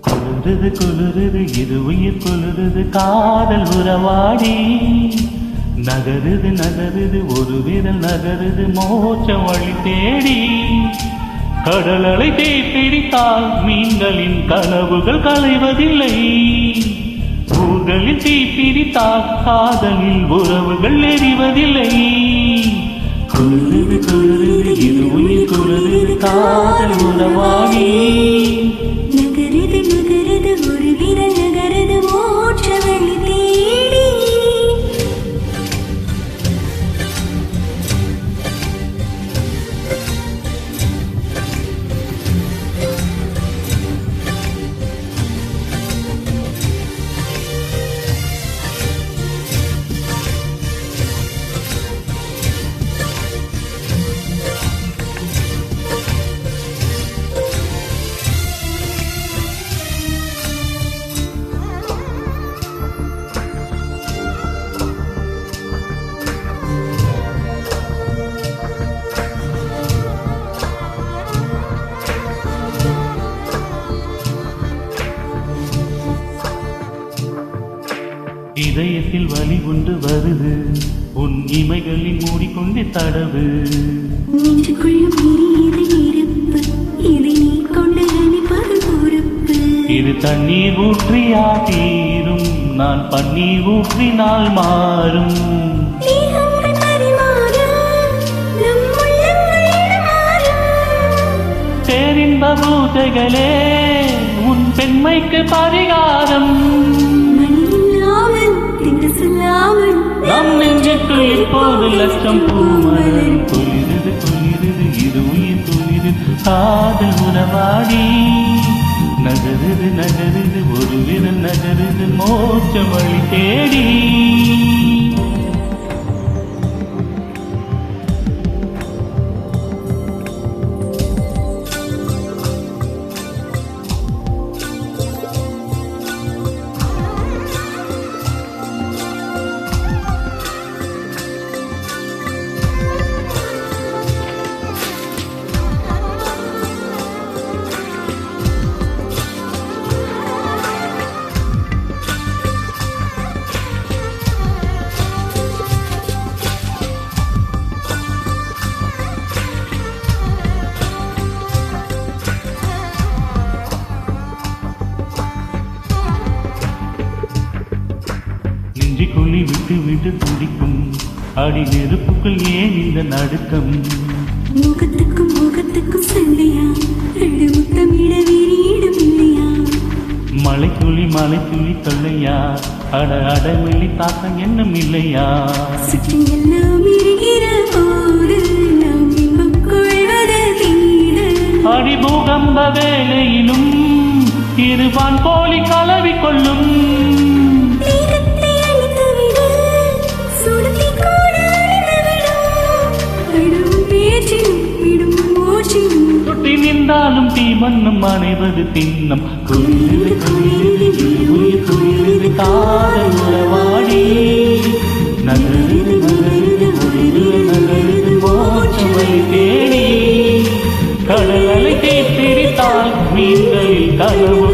குளிருது குளிருது இது உயிர் குளிருது காதல் உறவாடி நகருது நகருது ஒரு விரல் நகருது மோட்ச வழி தேடி கடலலை தீப்பிடித்தால் மீன்களின் கனவுகள் களைவதில்லை ஊர்களில் தீப்பிடித்தால் காதலில் உறவுகள் எறிவதில்லை குளிருது குளிருது இது உயிர் குளிருது காதல் உறவாடி ஒரு விரல் நகரது மோட்ச வழி தேடி இதயத்தில் வலி கொண்டு வருது உன் இமைகளில் மூடிக்கொண்டு தடவு இது தண்ணீர் ஊற்றியா தீரும் நான் பன்னீர் ஊற்றினால் மாறும் பேரின்ப பூஜைகளே உன் பெண்மைக்கு பரிகாரம் நம் நெஞ்சுக்குள் இப்போது லட்சம் பூமலர் குளிருது குளிருது இது உயிர் குளிருது காதல் உறவாடி நகருது நகருது ஒரு விரல் நகருது மோட்ச வழி தேடி குழி விட்டு விட்டு துடிக்கும் அடி நெருப்புக்குள் ஏன் இந்த நடுக்கம் முகத்துக்கும் முகத்துக்கும் சண்டையா முத்தமிட வீரியிடம் இல்லையா மலை துளி தொல்லையா அட அடவெளி தாக்கம் என்னும் இல்லையா சுற்றி எல்லாம் இருக்கிற போது நாம் இன்பம் கொள்வது அடி பூகம்ப வேலையிலும் இருவான் போலி கலவி கொள்ளும் தொட்டி நின்றாலும் தீ மண்ணும் அனைவது தின்னம் குளிருது குளிருது உயிர் குளிருது காதல் உறவாடி நகருது நகருது ஒளிரு நகருது மோட்ச வழி தேடி கடல் அலை தீப்பிடித்தால் மீன்களில் கனவு